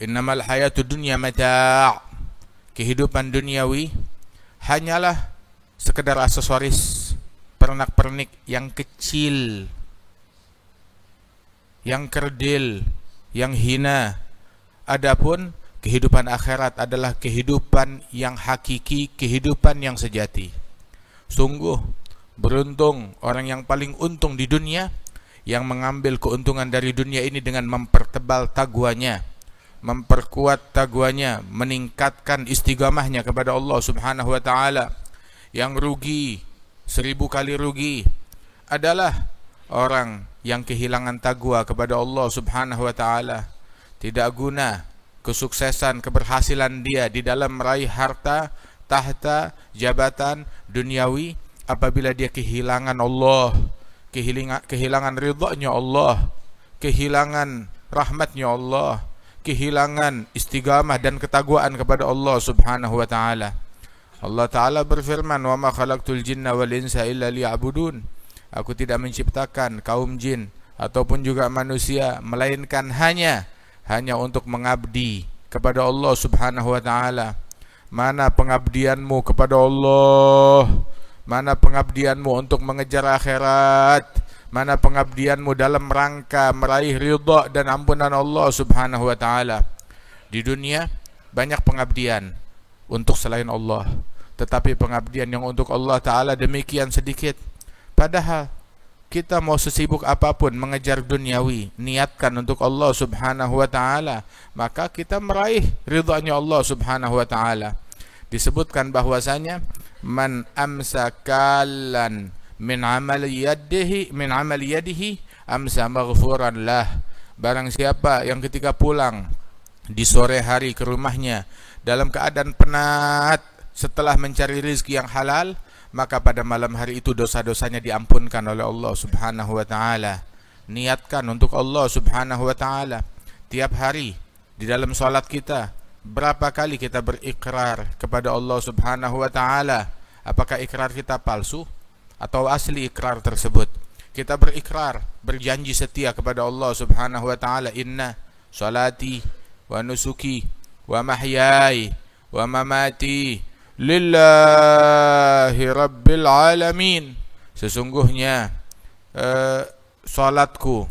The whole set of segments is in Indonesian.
Innamal hayatud dunya mata'. Kehidupan duniawi hanyalah sekedar aksesoris, pernak-pernik yang kecil, yang kerdil, yang hina. Adapun kehidupan akhirat adalah kehidupan yang hakiki, kehidupan yang sejati. Sungguh beruntung orang yang paling untung di dunia, yang mengambil keuntungan dari dunia ini dengan mempertebal taqwanya, memperkuat taqwanya, meningkatkan istiqamahnya kepada Allah Subhanahu wa taala. Yang rugi 1000 kali rugi adalah orang yang kehilangan taqwa kepada Allah Subhanahu wa taala. Tidak guna kesuksesan, keberhasilan dia di dalam meraih harta, tahta, jabatan duniawi apabila dia kehilangan Allah, kehilangan ridhanya Allah, kehilangan rahmatnya Allah, kehilangan istiqamah dan ketakwaan kepada Allah Subhanahu wa taala. Allah taala berfirman, "Wa ma khalaqtul jinna wal insa illa liya'budun." Aku tidak menciptakan kaum jin ataupun juga manusia melainkan hanya untuk mengabdi kepada Allah Subhanahu wa taala. Mana pengabdianmu kepada Allah? Mana pengabdianmu untuk mengejar akhirat? Mana pengabdianmu dalam rangka meraih ridha dan ampunan Allah Subhanahu wa taala? Di dunia banyak pengabdian untuk selain Allah, tetapi pengabdian yang untuk Allah taala demikian sedikit. Padahal kita mau sesibuk apapun mengejar duniawi, niatkan untuk Allah Subhanahu wa taala, maka kita meraih ridhanya Allah Subhanahu wa taala. Disebutkan bahwasanya man amsakalan min amali yadihi amsa maghfuran lah. Barang siapa yang ketika pulang di sore hari ke rumahnya dalam keadaan penat setelah mencari rezeki yang halal, maka pada malam hari itu dosa-dosanya diampunkan oleh Allah Subhanahu wa taala. Niatkan untuk Allah Subhanahu wa taala. Tiap hari di dalam salat kita, berapa kali kita berikrar kepada Allah Subhanahu wa taala? Apakah ikrar kita palsu atau asli ikrar tersebut? Kita berikrar, berjanji setia kepada Allah Subhanahu wa taala, inna salati wa nusuki wa mahyai wa mamati lillahi rabbil alamin. Sesungguhnya salatku,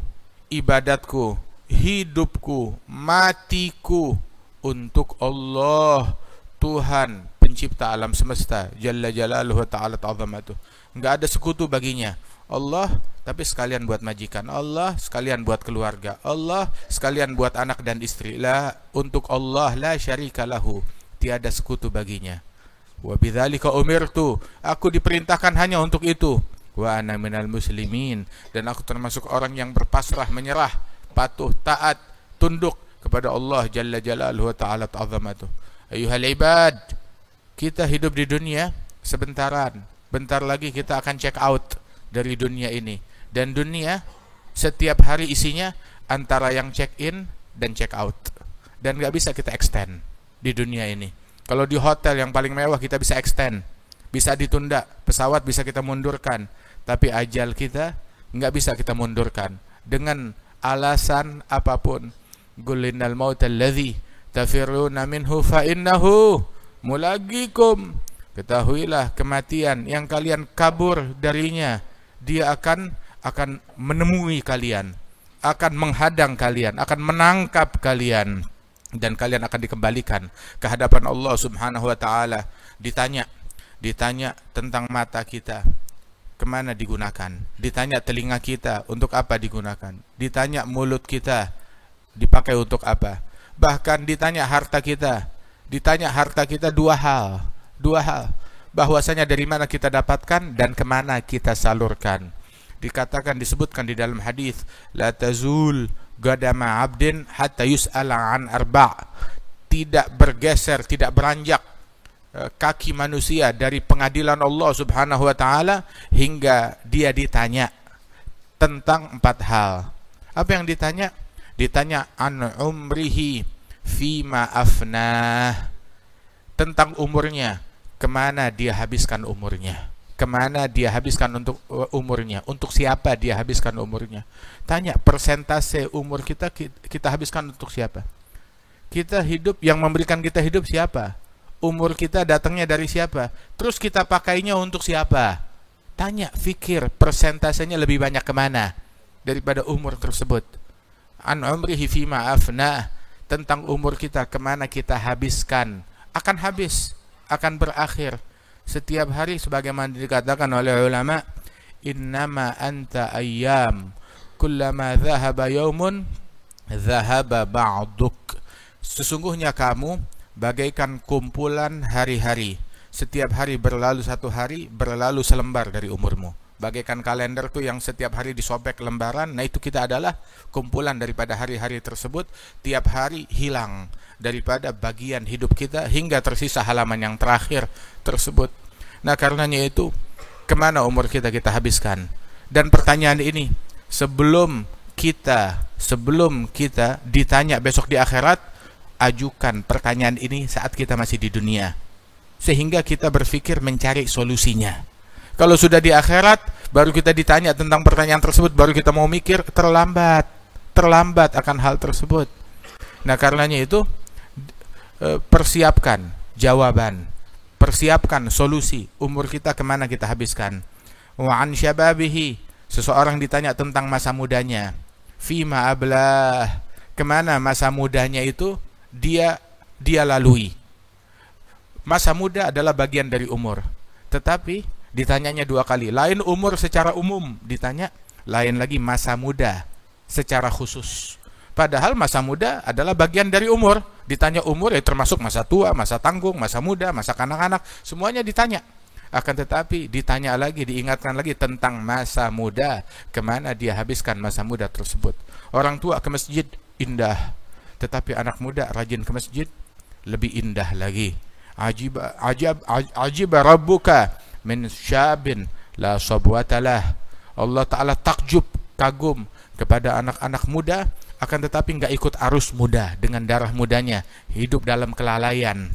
ibadatku, hidupku, matiku untuk Allah, Tuhan pencipta alam semesta, jalla jalaluhu ta'ala ta'zamatuh. Enggak ada sekutu baginya. Allah tapi sekalian buat majikan, Allah sekalian buat keluarga, Allah sekalian buat anak dan istri. La, untuk Allah la syarika lahu, tiada sekutu baginya. Wa bidzalika umirtu, aku diperintahkan hanya untuk itu. Wa ana minal muslimin, dan aku termasuk orang yang berpasrah, menyerah, patuh, taat, tunduk kepada Allah jalla jalaluhu wa ta'ala ta'zamatuh. Ayuhal ibad, kita hidup di dunia sebentaran. Bentar lagi kita akan check out dari dunia ini. Dan dunia setiap hari isinya antara yang check in dan check out. Dan gak bisa kita extend di dunia ini. Kalau di hotel yang paling mewah kita bisa extend, bisa ditunda, pesawat bisa kita mundurkan, tapi ajal kita nggak bisa kita mundurkan dengan alasan apapun. Gulinnal maut alladzi tafirruna minhu fa innahu mulaqikum. Ketahuilah kematian yang kalian kabur darinya, dia akan menemui kalian, akan menghadang kalian, akan menangkap kalian, dan kalian akan dikembalikan ke hadapan Allah Subhanahu wa taala. Ditanya tentang mata kita, kemana digunakan? Ditanya telinga kita, untuk apa digunakan? Ditanya mulut kita, dipakai untuk apa? Bahkan ditanya harta kita. Ditanya harta kita dua hal. Bahwasanya dari mana kita dapatkan dan kemana kita salurkan. Disebutkan di dalam hadis, la tazul qadama 'abdin hatta yus'ala an arba'. Tidak bergeser, tidak beranjak kaki manusia dari pengadilan Allah Subhanahu wa taala hingga dia ditanya tentang 4 hal. Apa yang ditanya? Ditanya an umrihi fima afnah, tentang umurnya, kemana dia habiskan umurnya, kemana dia habiskan untuk umurnya, untuk siapa dia habiskan umurnya. Tanya persentase umur kita habiskan untuk siapa. Kita hidup, yang memberikan kita hidup siapa? Umur kita datangnya dari siapa? Terus kita pakainya untuk siapa? Tanya, fikir, persentasenya lebih banyak kemana daripada umur tersebut. An umrihi fima afna, tentang umur kita, kemana kita habiskan. Akan habis, akan berakhir. Setiap hari sebagaimana dikatakan oleh ulama, innama anta ayyam, kullama dhahaba yaumun dhahaba ba'duk. Sesungguhnya kamu bagaikan kumpulan hari-hari. Setiap hari berlalu satu hari, berlalu selembar dari umurmu. Bagaikan kalender tuh yang setiap hari disobek lembaran. Nah, itu kita adalah kumpulan daripada hari-hari tersebut. Tiap hari hilang daripada bagian hidup kita hingga tersisa halaman yang terakhir tersebut. Nah, karenanya itu, kemana umur kita habiskan? Dan pertanyaan ini sebelum kita ditanya besok di akhirat, ajukan pertanyaan ini saat kita masih di dunia, sehingga kita berpikir mencari solusinya. Kalau sudah di akhirat baru kita ditanya tentang pertanyaan tersebut, baru kita mau mikir, terlambat akan hal tersebut. Nah, karenanya itu persiapkan jawaban, persiapkan solusi. Umur kita kemana kita habiskan? Wa an syababihi, seseorang ditanya tentang masa mudanya. Fima ablah, kemana masa mudanya itu dia lalui. Masa muda adalah bagian dari umur, tetapi ditanyanya dua kali. Lain umur secara umum ditanya, lain lagi masa muda secara khusus. Padahal masa muda adalah bagian dari umur. Ditanya umur ya termasuk masa tua, masa tanggung, masa muda, masa kanak-kanak, semuanya ditanya. Akan tetapi ditanya lagi, diingatkan lagi tentang masa muda, kemana dia habiskan masa muda tersebut. Orang tua ke masjid indah, tetapi anak muda rajin ke masjid lebih indah lagi. Ajib rabbuka min syabin la sabwatalah. Allah Ta'ala takjub, kagum kepada anak-anak muda, akan tetapi enggak ikut arus muda dengan darah mudanya, hidup dalam kelalaian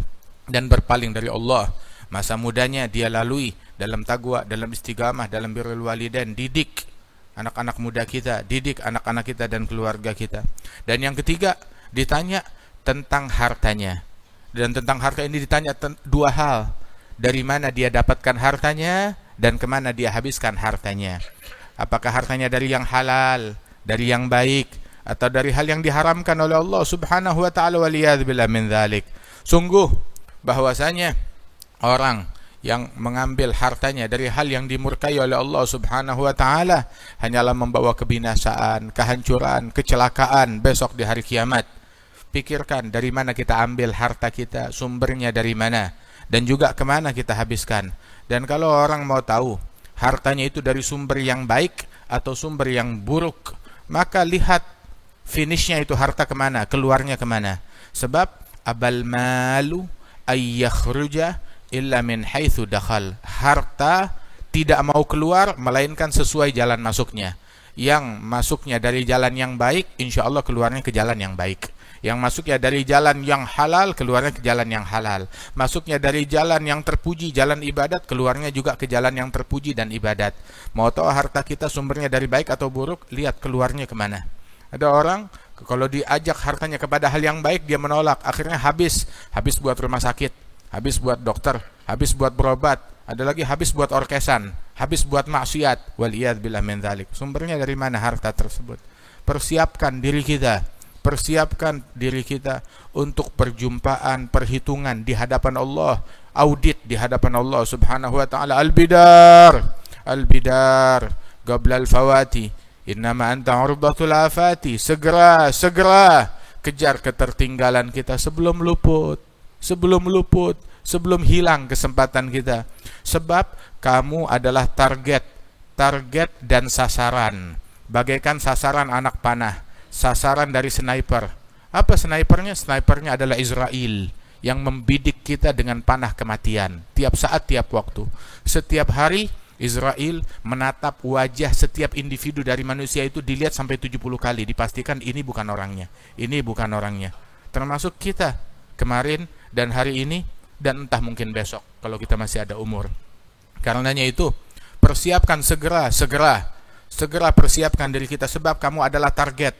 dan berpaling dari Allah. Masa mudanya dia lalui dalam taqwa, dalam istiqamah, dalam birrul walidain. Didik anak-anak muda kita, didik anak-anak kita dan keluarga kita. Dan yang ketiga, ditanya tentang hartanya. Dan tentang harta ini ditanya dua hal. Dari mana dia dapatkan hartanya dan kemana dia habiskan hartanya. Apakah hartanya dari yang halal, dari yang baik, atau dari hal yang diharamkan oleh Allah Subhanahu wa ta'ala, waliyadzubillah min dzalik. Sungguh bahwasanya orang yang mengambil hartanya dari hal yang dimurkai oleh Allah Subhanahu wa ta'ala hanyalah membawa kebinasaan, kehancuran, kecelakaan besok di hari kiamat. Pikirkan dari mana kita ambil harta kita, sumbernya dari mana, dan juga kemana kita habiskan. Dan kalau orang mau tahu hartanya itu dari sumber yang baik atau sumber yang buruk, maka lihat finishnya itu harta kemana, keluarnya kemana. Sebab abal malu ayyakhruja illa min haitsu dakhal. Harta tidak mau keluar melainkan sesuai jalan masuknya. Yang masuknya dari jalan yang baik, insya Allah keluarnya ke jalan yang baik. Yang masuknya dari jalan yang halal, keluarnya ke jalan yang halal. Masuknya dari jalan yang terpuji, jalan ibadat, keluarnya juga ke jalan yang terpuji dan ibadat. Mau tahu harta kita sumbernya dari baik atau buruk, lihat keluarnya kemana. Ada orang kalau diajak hartanya kepada hal yang baik, dia menolak. Akhirnya habis buat rumah sakit, habis buat dokter, habis buat berobat, ada lagi habis buat orkesan, habis buat maksiat. Waliyadzubillah min dzalik. Sumbernya dari mana harta tersebut? Persiapkan diri kita untuk perjumpaan, perhitungan di hadapan Allah, audit di hadapan Allah Subhanahu wa ta'ala. Al-bidar qabla al-fawati, innama anta urdatul afati. Segera kejar ketertinggalan kita sebelum luput, sebelum hilang kesempatan kita. Sebab kamu adalah target dan sasaran, bagaikan sasaran anak panah, sasaran dari sniper. Apa snipernya? Snipernya adalah Israel yang membidik kita dengan panah kematian tiap saat, tiap waktu. Setiap hari Israel menatap wajah setiap individu dari manusia itu, dilihat sampai 70 kali, dipastikan ini bukan orangnya, termasuk kita kemarin dan hari ini, dan entah mungkin besok kalau kita masih ada umur. Karenanya itu persiapkan segera persiapkan diri kita, sebab kamu adalah target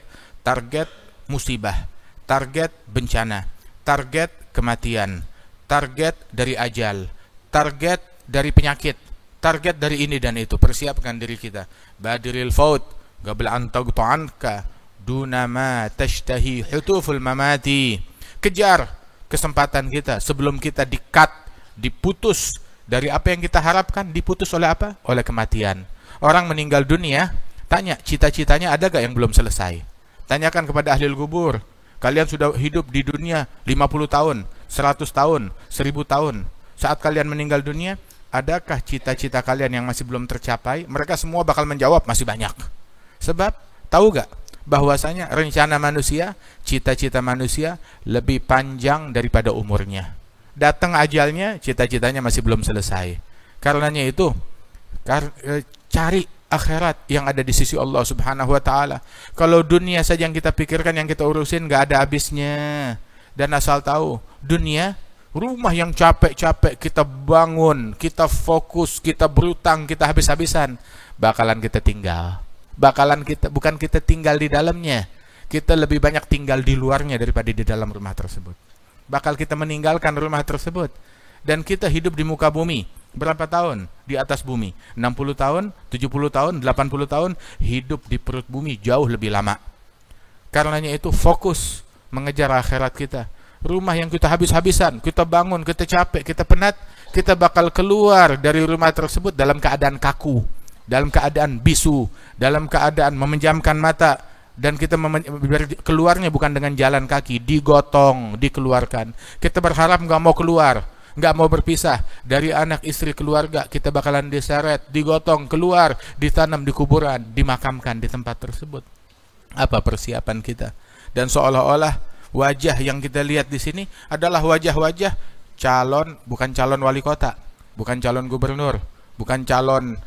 musibah, target bencana, target kematian, target dari ajal, target dari penyakit, target dari ini dan itu. Persiapkan diri kita. Badiril faut qabla an taghta'anka duna ma tashtahi hutuful mamati. Kejar kesempatan kita sebelum kita di-cut, diputus dari apa yang kita harapkan. Diputus oleh apa? Oleh kematian. Orang meninggal dunia, tanya cita-citanya ada gak yang belum selesai? Tanyakan kepada ahli kubur, kalian sudah hidup di dunia 50 tahun, 100 tahun, 1000 tahun. Saat kalian meninggal dunia, adakah cita-cita kalian yang masih belum tercapai? Mereka semua bakal menjawab masih banyak. Sebab tahu gak bahwasanya rencana manusia, cita-cita manusia lebih panjang daripada umurnya. Datang ajalnya, cita-citanya masih belum selesai. Karenanya itu cari akhirat yang ada di sisi Allah Subhanahu wa taala. Kalau dunia saja yang kita pikirkan, yang kita urusin, gak ada habisnya. Dan asal tahu, dunia rumah yang capek-capek kita bangun, kita fokus, kita berutang, kita habis-habisan, bakalan kita tinggal. Bukan kita tinggal di dalamnya. Kita lebih banyak tinggal di luarnya daripada di dalam rumah tersebut. Bakal kita meninggalkan rumah tersebut. Dan kita hidup di muka bumi berapa tahun? Di atas bumi 60 tahun, 70 tahun, 80 tahun. Hidup di perut bumi jauh lebih lama. Karenanya itu fokus mengejar akhirat kita. Rumah yang kita habis-habisan, kita bangun, kita capek, kita penat, kita bakal keluar dari rumah tersebut dalam keadaan kaku, dalam keadaan bisu, dalam keadaan memejamkan mata. Dan kita keluarnya bukan dengan jalan kaki, digotong, dikeluarkan. Kita berharap gak mau keluar, gak mau berpisah dari anak, istri, keluarga. Kita bakalan diseret, digotong, keluar, ditanam di kuburan, dimakamkan di tempat tersebut. Apa persiapan kita? Dan seolah-olah wajah yang kita lihat di sini adalah wajah-wajah calon, bukan calon wali kota, bukan calon gubernur, bukan calon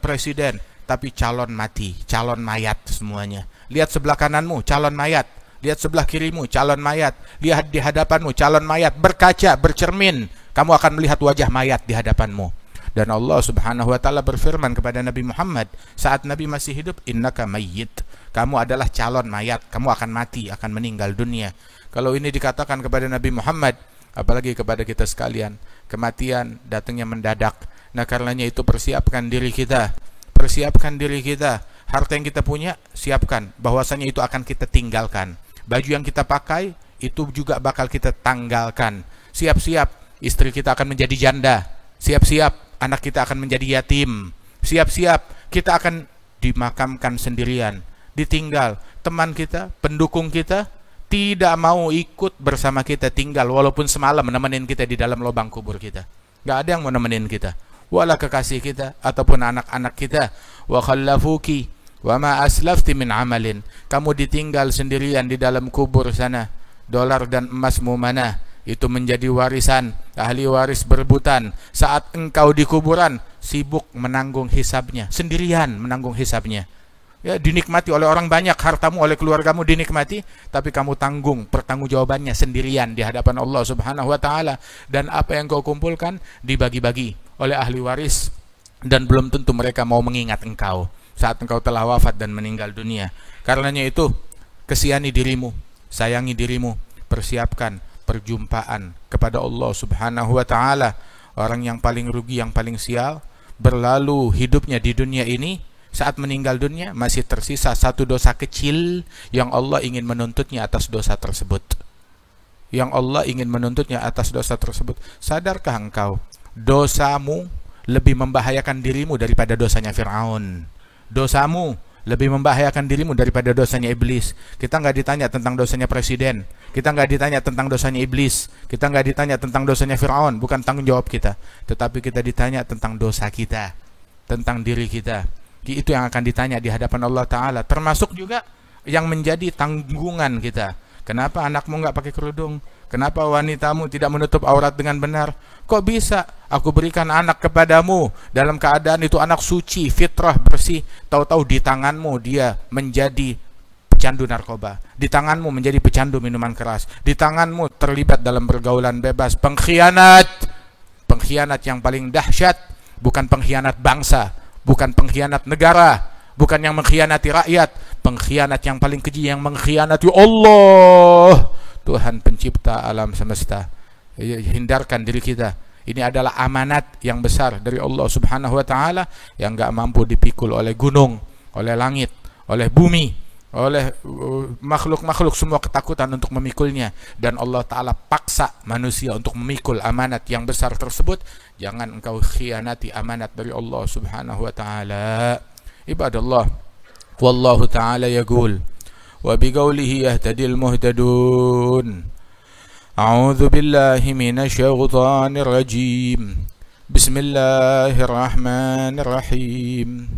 presiden, tapi calon mati, calon mayat semuanya. Lihat sebelah kananmu, calon mayat. Lihat sebelah kirimu, calon mayat. Lihat di hadapanmu, calon mayat. Berkaca, bercermin, kamu akan melihat wajah mayat di hadapanmu. Dan Allah Subhanahu wa taala berfirman kepada Nabi Muhammad saat Nabi masih hidup, innaka mayyit. Kamu adalah calon mayat, kamu akan mati, akan meninggal dunia. Kalau ini dikatakan kepada Nabi Muhammad, apalagi kepada kita sekalian, kematian datangnya mendadak. Nah, karenanya itu persiapkan diri kita. Persiapkan diri kita. Harta yang kita punya, siapkan bahwasanya itu akan kita tinggalkan. Baju yang kita pakai, itu juga bakal kita tanggalkan. Siap-siap, istri kita akan menjadi janda. Siap-siap, anak kita akan menjadi yatim. Siap-siap, kita akan dimakamkan sendirian, ditinggal. Teman kita, pendukung kita, tidak mau ikut bersama kita tinggal, walaupun semalam menemenin kita di dalam lubang kubur kita. Gak ada yang mau nemenin kita. Wala kekasih kita, ataupun anak-anak kita. Wa khallafuki wa ma aslafti min amalin. Kamu ditinggal sendirian di dalam kubur sana. Dolar dan emasmu mana? Itu menjadi warisan. Ahli waris berebutan. Saat engkau di kuburan, sibuk menanggung hisabnya, sendirian menanggung hisabnya. Ya, dinikmati oleh orang banyak, hartamu oleh keluargamu dinikmati, tapi kamu tanggung pertanggungjawabannya sendirian di hadapan Allah Subhanahu wa taala. Dan apa yang kau kumpulkan dibagi-bagi oleh ahli waris, dan belum tentu mereka mau mengingat engkau saat engkau telah wafat dan meninggal dunia. Karenanya itu, kesihani dirimu, sayangi dirimu, persiapkan perjumpaan kepada Allah Subhanahu wa taala. Orang yang paling rugi, yang paling sial, berlalu hidupnya di dunia ini, saat meninggal dunia masih tersisa satu dosa kecil yang Allah ingin menuntutnya atas dosa tersebut. Yang Allah ingin menuntutnya atas dosa tersebut. Sadarkah engkau, dosamu lebih membahayakan dirimu daripada dosanya Fir'aun. Dosamu lebih membahayakan dirimu daripada dosanya iblis. Kita nggak ditanya tentang dosanya presiden, kita nggak ditanya tentang dosanya iblis, kita nggak ditanya tentang dosanya Fir'aun, bukan tanggung jawab kita. Tetapi kita ditanya tentang dosa kita, tentang diri kita. Itu yang akan ditanya di hadapan Allah Ta'ala. Termasuk juga yang menjadi tanggungan kita. Kenapa anakmu nggak pakai kerudung? Kenapa wanitamu tidak menutup aurat dengan benar? Kok bisa aku berikan anak kepadamu dalam keadaan itu anak suci, fitrah, bersih, tahu-tahu di tanganmu dia menjadi pecandu narkoba, di tanganmu menjadi pecandu minuman keras, di tanganmu terlibat dalam pergaulan bebas, pengkhianat. Pengkhianat yang paling dahsyat, bukan pengkhianat bangsa, bukan pengkhianat negara, bukan yang mengkhianati rakyat. Pengkhianat yang paling keji yang mengkhianati Allah, Tuhan pencipta alam semesta. Hindarkan diri kita. Ini adalah amanat yang besar dari Allah Subhanahu wa taala yang enggak mampu dipikul oleh gunung, oleh langit, oleh bumi, oleh makhluk-makhluk, semua ketakutan untuk memikulnya, dan Allah taala paksa manusia untuk memikul amanat yang besar tersebut. Jangan engkau khianati amanat dari Allah Subhanahu wa taala. Ibadallah, wallahu taala yaqul wa biqaulihi yahtadil muhtadun. A'udzu billahi minasyaitonir rajim. Bismillahirrahmanirrahim.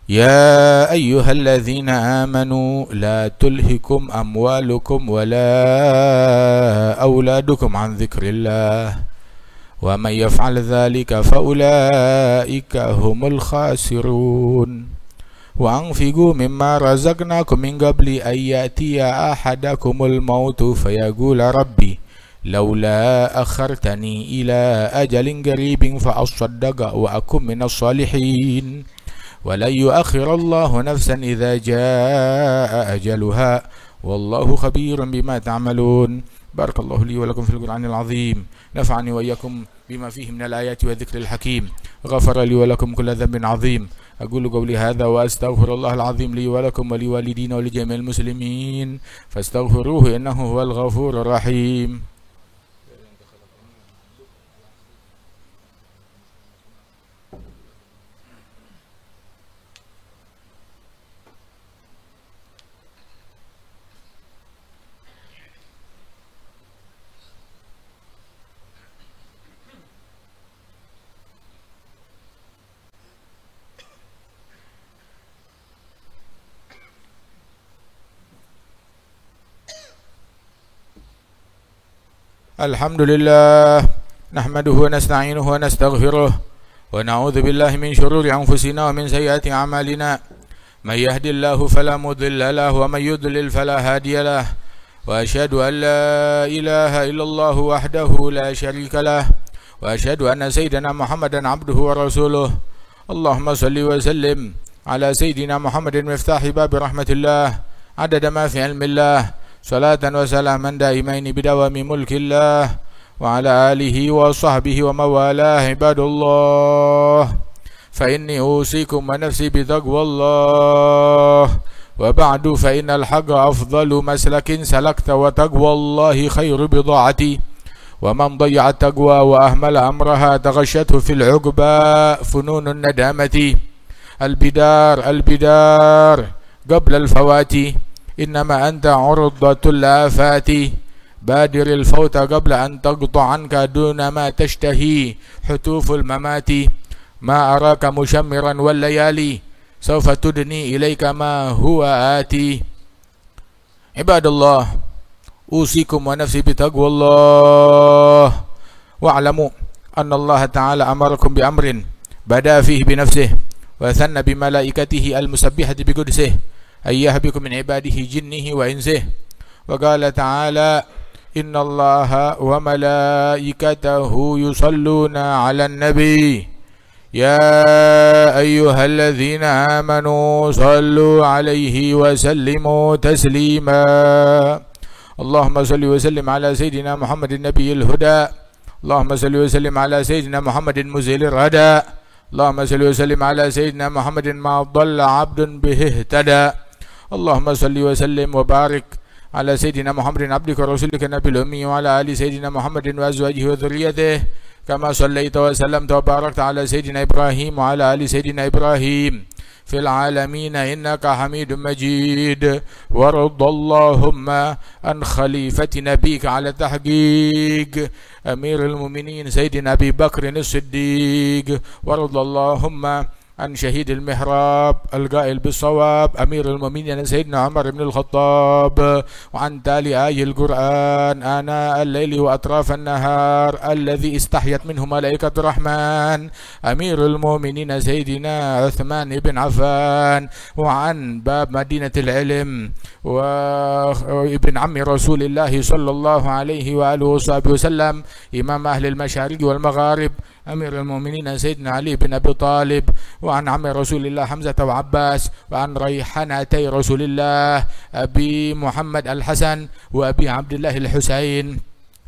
Ya ayyuhalladzina amanu la tulhikum amwalukum wala auladukum an dzikrillah wa may yaf'al dzalika faulaika humul khasirun. Wa anfiqu mimma razaqnakum min qabli an ya'tiya ahadakumul mautu fayaqula rabbi laula akhartani ila ajalin qaribin fa asaddaqa wa akum minas salihin wa la yu'akhirallahu nafsan idza jaa ajaluha wallahu khabirun bima ta'malun. Barakallahu li wa lakum fil Qur'anil azim. Nafa'ani wa iyyakum bima fihi minal ayati wa dhikril hakim. Ghafara li wa lakum kulla dhanbin azim. Aqulu qawli hadha wa astaghfirullahal azim li wa lakum wa liwalidina wa li jami'il muslimin fastaghfiruhu innahu huwal ghafurur rahim. Alhamdulillah, nahmaduhu wa nasta'inuhu wa nastaghfiruh wa na'udzu billahi min shururi anfusina wa min sayyiati a'malina. May yahdihillahu fala mudilla lahu wa may yudlil fala hadiya lahu. Wa asyhadu an la ilaha illallah wahdahu la syarika lahu wa asyhadu anna sayyidina Muhammadan abduhu wa rasuluh. Allahumma shalli wa sallim ala sayyidina Muhammadin miftahi babi rahmatillah adada ma fi ilmillah. Salatan wa salaman daimaini bidawami mulkillah wa ala alihi wa sahbihi wa mawalah. Ibadullah, fa inni usikum wa nafsi bitaqwallah wa ba'du fa innal haqqa afdalu maslakin salakta wa taqwallahi khairu bida'ati wa man dayya'a taqwa wa ahmala amraha taghashathu fil 'uqba fununun nadamati. Al-bidar qabla al-fawati. إنما أنت عرضة الآفات بادر الفوت قبل أن تقطع عنك دون ما تشتهي حتوف الممات ما أراك مشمرا والليالي سوف تدني إليك ما هو آتي. عباد الله، أوصيكم ونفسي بتقوى الله واعلموا أن الله تعالى أمركم بأمر بدأ فيه بنفسه وثنى بملائكته المسبحة بقدسه أن يهبكم من عباده جنه وإنسه. وقال تعالى إن الله وملائكته يصلون على النبي يا أيها الذين آمنوا صلوا عليه وسلموا تسليما. اللهم صل وسلم على سيدنا محمد النبي الهدى. اللهم صل وسلم على سيدنا محمد مزيل الردى. اللهم صل وسلم على سيدنا محمد ما ضل عبد به اهتدى. اللهم صل وسلم وبارك على سيدنا محمد عبدك ورسولك النبي الأمي وعلى آل سيدنا محمد وأزواجه وذريته كما صليت وسلمت وباركت على سيدنا إبراهيم وعلى آل سيدنا إبراهيم في العالمين إنك حميد مجيد. وارض اللهم عن خليفة نبيك على تحقيق أمير المؤمنين سيدنا أبي بكر الصديق. وارض اللهم عن شهيد المحراب القائل بالصواب أمير المؤمنين سيدنا عمر بن الخطاب. وعن تالي آي القرآن آناء الليل وأطراف النهار الذي استحيت منه ملائكة الرحمن أمير المؤمنين سيدنا عثمان بن عفان. وعن باب مدينة العلم وابن عم رسول الله صلى الله عليه وآله وصحبه وسلم إمام أهل المشارق والمغارب أمير المؤمنين سيدنا علي بن أبي طالب. وعن عم رسول الله حمزة وعباس، وعن ريحانتي رسول الله أبي محمد الحسن وأبي عبد الله الحسين،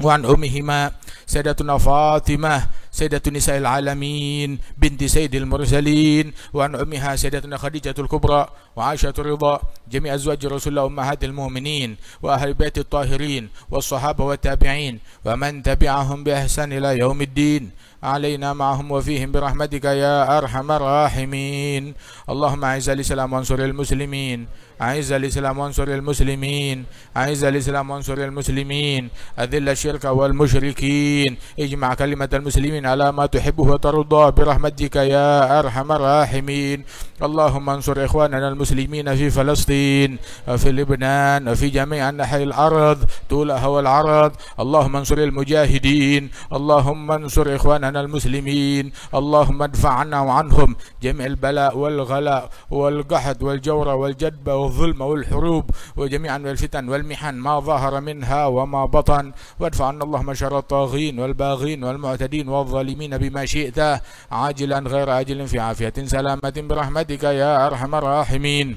وعن أمهما سيدتنا فاطمة سيدة نساء العالمين بنت سيد المرسلين، وعن أمها سيدتنا خديجة الكبرى وعائشة الرضا، جميع أزواج رسول الله أمهات المؤمنين وأهل بيت الطاهرين والصحابة والتابعين ومن تبعهم بإحسان إلى يوم الدين، علينا معهم وفيهم برحمتك يا أرحم الراحمين. اللهم أعز الإسلام وانصر المسلمين، أعز الإسلام وانصر المسلمين، أعز الإسلام وانصر المسلمين، أذل الشرك والمشركين، اجمع كلمة المسلمين على ما تحبه وترضى برحمتك يا أرحم الراحمين. اللهم انصر إخواننا المسلمين في فلسطين وفي لبنان وفي جميع أنحاء الأرض طولها والعرض. اللهم انصر المجاهدين، اللهم انصر إخواننا المسلمين، اللهم ادفع عنا وعنهم جميع البلاء والغلاء والقحط والجور والجدب والظلم والحروب وجميعا الفتن والمحن ما ظهر منها وما بطن، وادفع عنا اللهم شر الطاغين والباغين والمعتدين والظالمين بما شئت عاجلا غير آجل في عافية سلامة برحمتك يا أرحم الراحمين.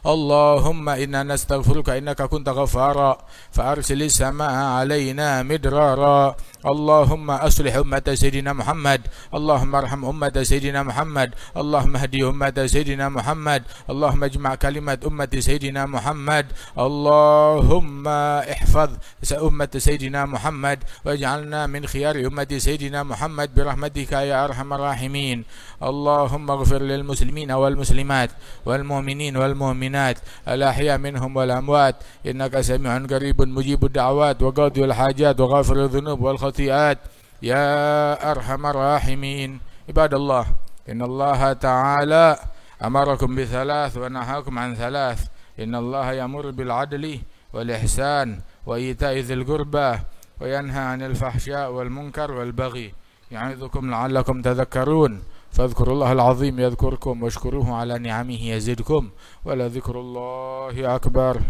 اللهم إنا نستغفرك إنك كنت غفارا فأرسل السماء علينا مدرارا. اللهم أصلح أمة سيدنا محمد، اللهم ارحم أمة سيدنا محمد، اللهم اهدي أمة سيدنا محمد، اللهم اجمع كلمة أمة سيدنا محمد، اللهم احفظ أمة سيدنا محمد واجعلنا من خيار أمة سيدنا محمد برحمتك يا أرحم الراحمين. اللهم اغفر للمسلمين والمسلمات والمؤمنين والمؤمنات الأحياء منهم والأموات، إنك سميع قريب مجيب الدعوات وقاضي الحاجات وغافر الذنوب والخطيئات يا أرحم الراحمين. عباد الله، إن الله تعالى أمركم بثلاث ونهاكم عن ثلاث. إن الله يأمر بالعدل والإحسان وإيتاء ذي القربى وينهى عن الفحشاء والمنكر والبغي، يعظكم لعلكم تذكرون. فاذكروا الله العظيم يذكركم واشكروه على نعمه يزدكم ولذكر الله أكبر.